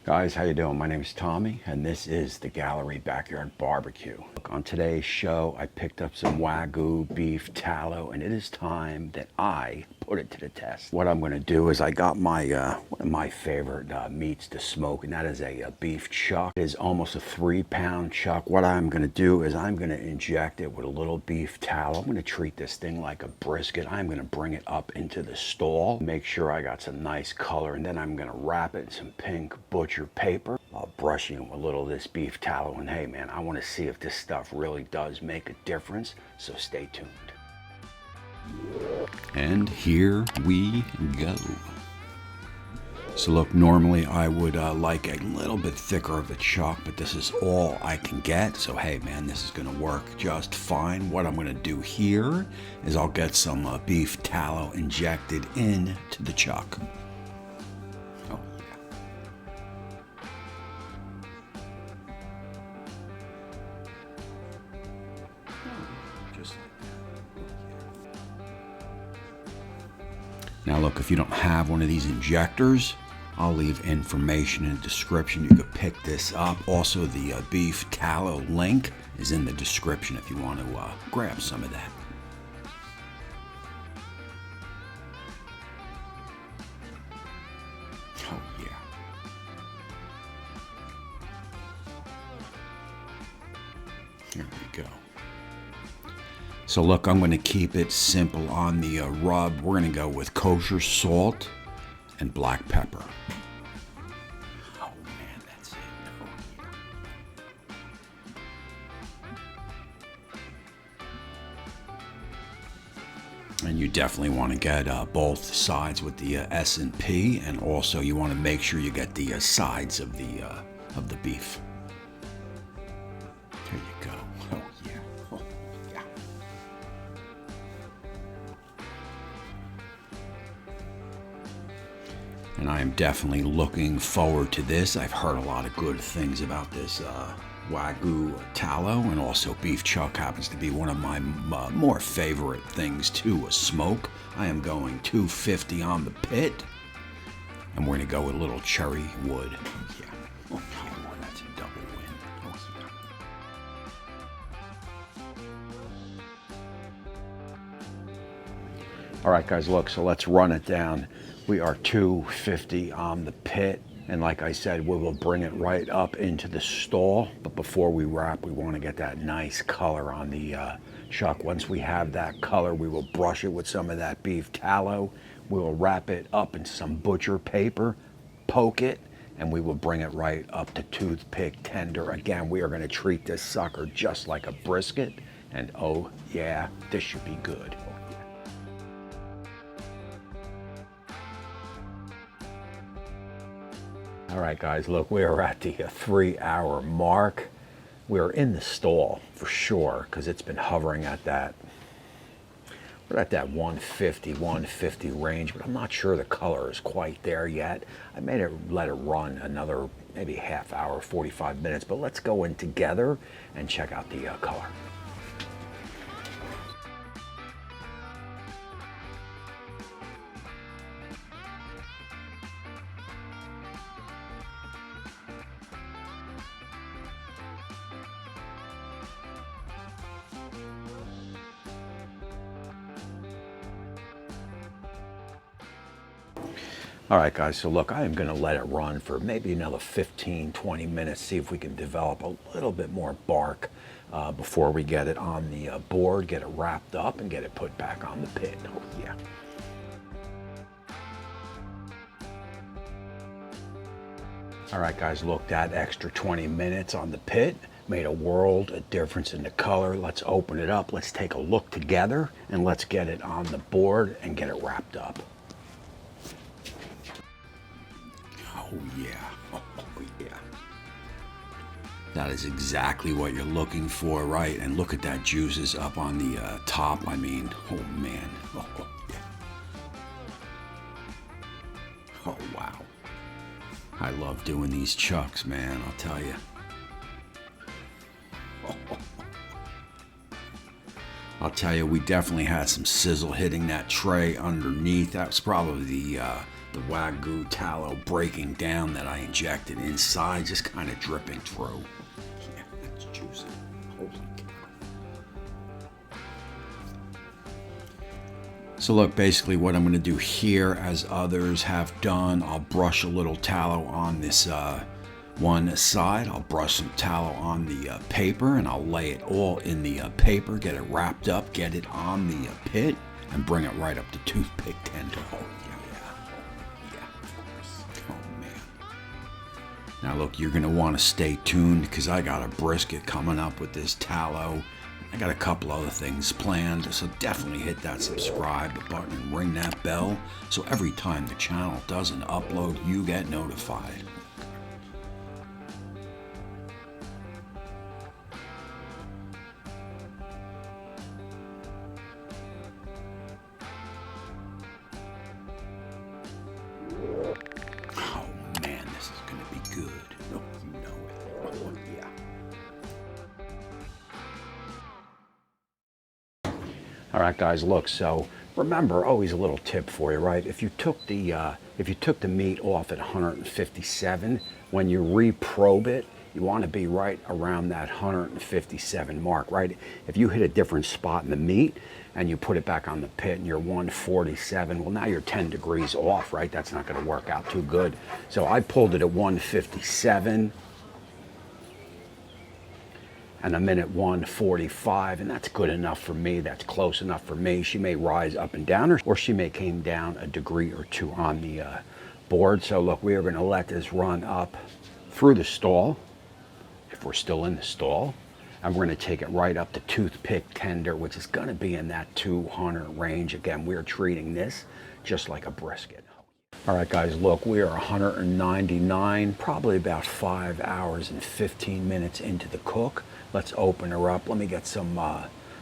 Guys, how you doing? My name is Tommy, and this is the Gallery Backyard Barbecue. On today's show, I picked up some Wagyu beef tallow, and it is time that I put it to the test. What I'm going to do is I got my one of my favorite meats to smoke, and that is a beef chuck. It is almost a 3-pound chuck. What I'm going to do is I'm going to inject it with a little beef tallow. I'm going to treat this thing like a brisket. I'm going to bring it up into the stall, make sure I got some nice color, and then I'm going to wrap it in some pink butcher paper. I'll brush in with a little of this beef tallow, and hey man, I want to see if this stuff really does make a difference, so stay tuned. And here we go. So look, normally I would like a little bit thicker of the chuck, but this is all I can get. So hey man, this is gonna work just fine. What I'm gonna do here is I'll get some beef tallow injected into the chuck. Oh yeah. Just like that. Now look, if you don't have one of these injectors, I'll leave information in the description. You could pick this up. Also, the beef tallow link is in the description if you want to grab some of that. Oh yeah. Here we go. So look, I'm going to keep it simple on the rub. We're going to go with kosher salt and black pepper. Oh man, that's it. Oh, yeah. And you definitely want to get both sides with the S&P, and also you want to make sure you get the sides of the beef. There you go. Oh yeah. Oh yeah. And I am definitely looking forward to this. I've heard a lot of good things about this Wagyu tallow, and also beef chuck happens to be one of my more favorite things to smoke. I am going 250 on the pit, and we're going to go with a little cherry wood. Yeah. Oh, that's a double win. Oh, yeah. All right, guys, look, so let's run it down. We are 250 on the pit, and like I said, we will bring it right up into the stall. But before we wrap, we want to get that nice color on the chuck. Once we have that color, we will brush it with some of that beef tallow. We will wrap it up in some butcher paper, poke it, and we will bring it right up to toothpick tender. Again, we are going to treat this sucker just like a brisket, and oh yeah, this should be good. All right, guys, look, we are at the 3-hour mark. We're in the stall for sure, because it's been hovering at that, we're at that 150 range, but I'm not sure the color is quite there yet. I may let it run another maybe half hour, 45 minutes, but let's go in together and check out the color. All right, guys, so look, I am going to let it run for maybe another 15, 20 minutes, see if we can develop a little bit more bark before we get it on the board, get it wrapped up, and get it put back on the pit. Oh, yeah. All right, guys, look, that extra 20 minutes on the pit made a world of difference in the color. Let's open it up. Let's take a look together and let's get it on the board and get it wrapped up. Oh yeah, oh yeah. That is exactly what you're looking for, right? And look at that juices up on the top. I mean, oh man. Oh, yeah. Oh wow. I love doing these chucks, man, I'll tell you. I'll tell you, we definitely had some sizzle hitting that tray underneath. That was probably the Wagyu tallow breaking down that I injected inside, just kind of dripping through. Yeah, that's juicy. Holy cow. So look, basically what I'm going to do here, as others have done, I'll brush a little tallow on this one side. I'll brush some tallow on the paper, and I'll lay it all in the paper, get it wrapped up, get it on the pit, and bring it right up to toothpick tender. Oh yeah, of course. Oh man. Now look, you're gonna want to stay tuned because I got a brisket coming up with this tallow. I got a couple other things planned, so definitely hit that subscribe button and ring that bell so every time the channel does an upload, you get notified. Good. Oh, you know it. Oh, yeah. All right, guys, look, so remember, always a little tip for you, right? If you took the meat off at 157, when you reprobe it, you want to be right around that 157 mark, right? If you hit a different spot in the meat and you put it back on the pit and you're 147, well, now you're 10 degrees off, right? That's not going to work out too good. So I pulled it at 157 and I'm in at 145, and that's good enough for me. That's close enough for me. She may rise up and down, or she may came down a degree or two on the board. So look, we are going to let this run up through the stall, if we're still in the stall, and we're going to take it right up to toothpick tender, which is going to be in that 200 range. Again, we're treating this just like a brisket. All right, guys, look, we are 199, probably about 5 hours and 15 minutes into the cook. Let's open her up. Let me get some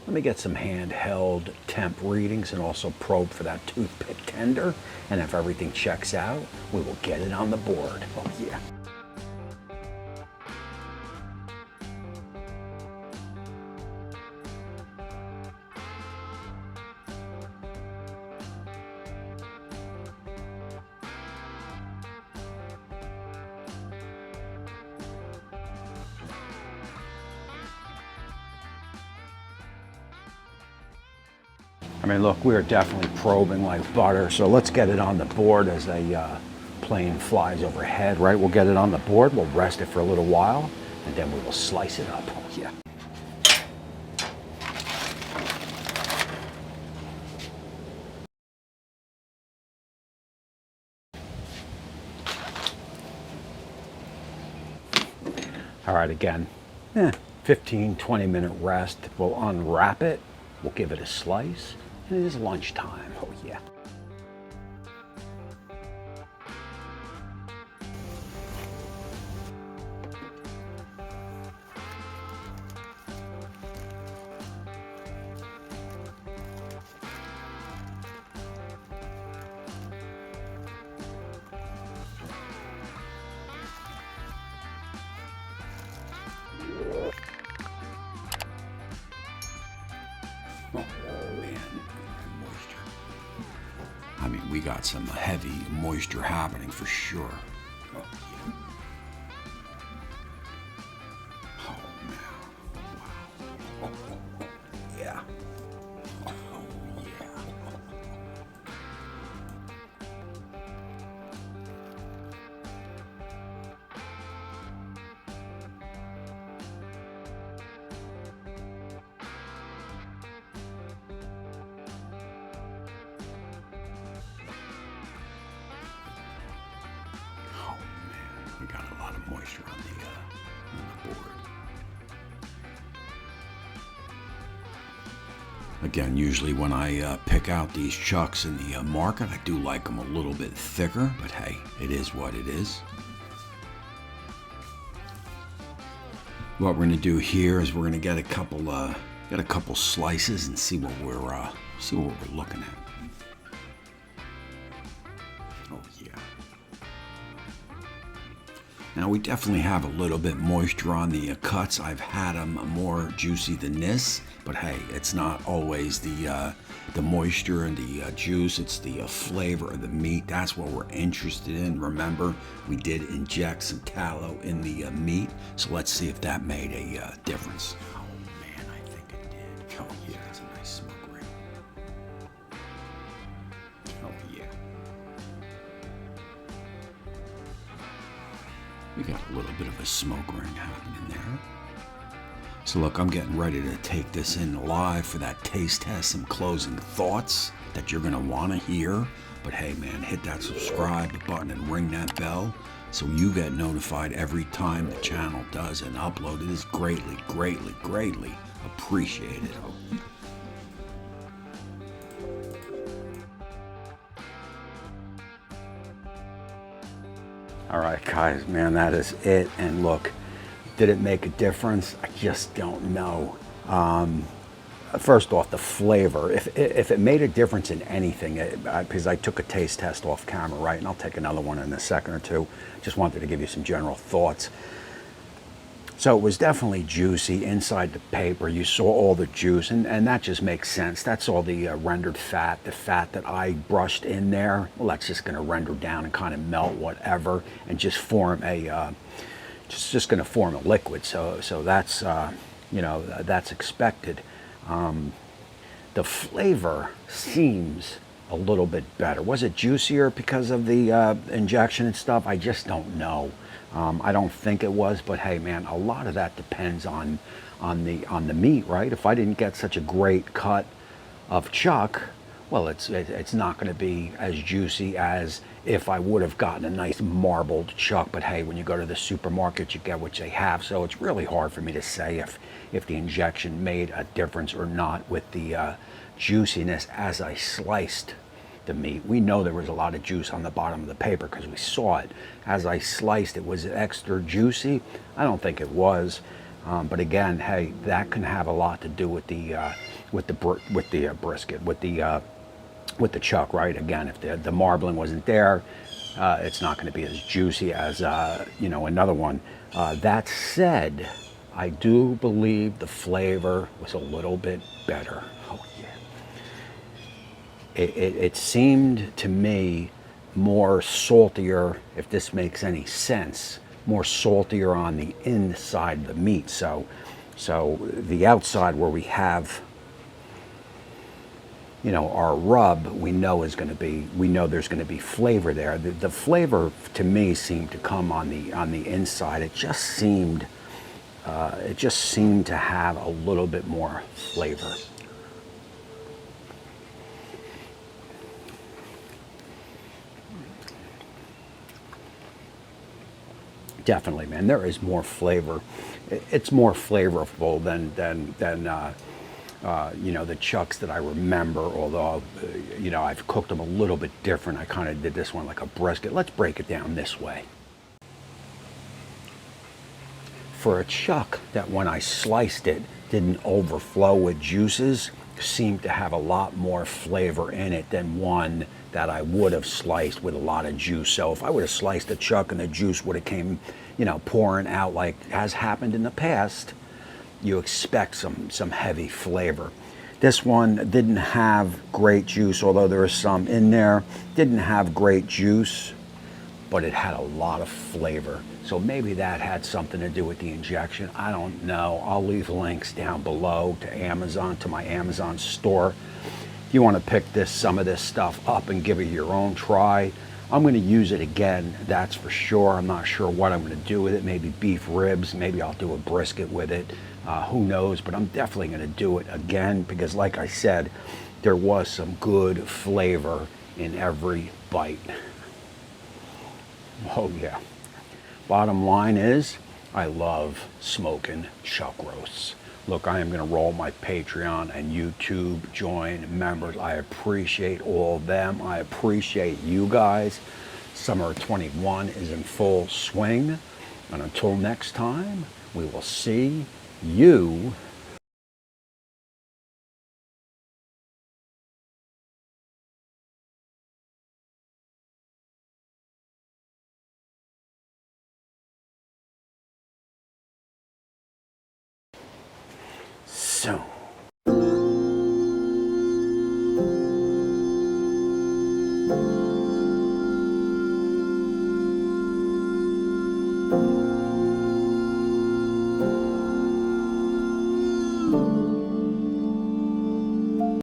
handheld temp readings and also probe for that toothpick tender. And if everything checks out, we will get it on the board. Oh yeah. I mean, look, we're definitely probing like butter, so let's get it on the board as a plane flies overhead, right? We'll get it on the board, we'll rest it for a little while, and then we will slice it up. Oh, yeah. All right, again, 15, 20-minute rest. We'll unwrap it, we'll give it a slice, and it is lunchtime. Oh, yeah. Oh, man, moisture. I mean, we got some heavy moisture happening for sure. Oh, yeah. Oh, man. Wow. Oh, oh, oh. Yeah. Oh, yeah. We got a lot of moisture on the board. Again, usually when I pick out these chucks in the market, I do like them a little bit thicker, but hey, it is what it is. What we're going to do here is we're going to get a couple slices and see what we're looking at. Oh yeah. Now we definitely have a little bit moisture on the cuts. I've had them more juicy than this, but hey, it's not always the moisture and the juice. It's the flavor of the meat. That's what we're interested in. Remember, we did inject some tallow in the meat, so let's see if that made a difference. Oh man, I think it did. Oh yeah, that's a nice smoke ring. Oh yeah. We got a little bit of a smoke ring happening there. So look, I'm getting ready to take this in live for that taste test, some closing thoughts that you're gonna wanna hear. But hey man, hit that subscribe button and ring that bell so you get notified every time the channel does an upload. It is greatly, greatly, greatly appreciated. All right, guys, man, that is it. And look, did it make a difference? I just don't know. First off, the flavor. If it made a difference in anything, because I took a taste test off camera, right? And I'll take another one in a second or two. Just wanted to give you some general thoughts. So it was definitely juicy inside the paper. You saw all the juice, and that just makes sense. That's all the rendered fat, the fat that I brushed in there. Well, that's just going to render down and kind of melt whatever, and just form a just going to form a liquid. So that's you know, that's expected. The flavor seems a little bit better. Was it juicier because of the injection and stuff? I just don't know. I don't think it was, but hey man, a lot of that depends on the meat, right? If I didn't get such a great cut of chuck, well, it's not going to be as juicy as if I would have gotten a nice marbled chuck. But hey, when you go to the supermarket, you get what they have. So it's really hard for me to say if the injection made a difference or not with the juiciness as I sliced the meat. We know there was a lot of juice on the bottom of the paper because we saw it. As I sliced it, was it extra juicy? I don't think it was. But again, hey, that can have a lot to do with the brisket, with the chuck, right? Again, if the marbling wasn't there, it's not going to be as juicy as you know, another one. That said, I do believe the flavor was a little bit better. Oh yeah. It seemed to me more saltier, if this makes any sense, more saltier on the inside of the meat. So the outside where we have, you know, our rub, we know there's going to be flavor there. The flavor to me seemed to come on the inside. It just seemed to have a little bit more flavor. Definitely, man. There is more flavor. It's more flavorful than you know, the chucks that I remember. Although you know, I've cooked them a little bit different. I kind of did this one like a brisket. Let's break it down this way. For a chuck that when I sliced it didn't overflow with juices, seemed to have a lot more flavor in it than one that I would have sliced with a lot of juice. So if I would have sliced a chuck and the juice would have came, you know, pouring out like has happened in the past, you expect some heavy flavor. This one didn't have great juice, although there is some in there. Didn't have great juice, but it had a lot of flavor. So maybe that had something to do with the injection. I don't know. I'll leave links down below to Amazon, to my Amazon store. If you want to pick some of this stuff up and give it your own try, I'm going to use it again, that's for sure. I'm not sure what I'm going to do with it. Maybe beef ribs, maybe I'll do a brisket with it. Who knows, but I'm definitely going to do it again because like I said, there was some good flavor in every bite. Oh yeah. Bottom line is, I love smoking chuck roasts. Look, I am going to roll my Patreon and YouTube join members. I appreciate all of them. I appreciate you guys. Summer 21 is in full swing. And until next time, we will see you soon.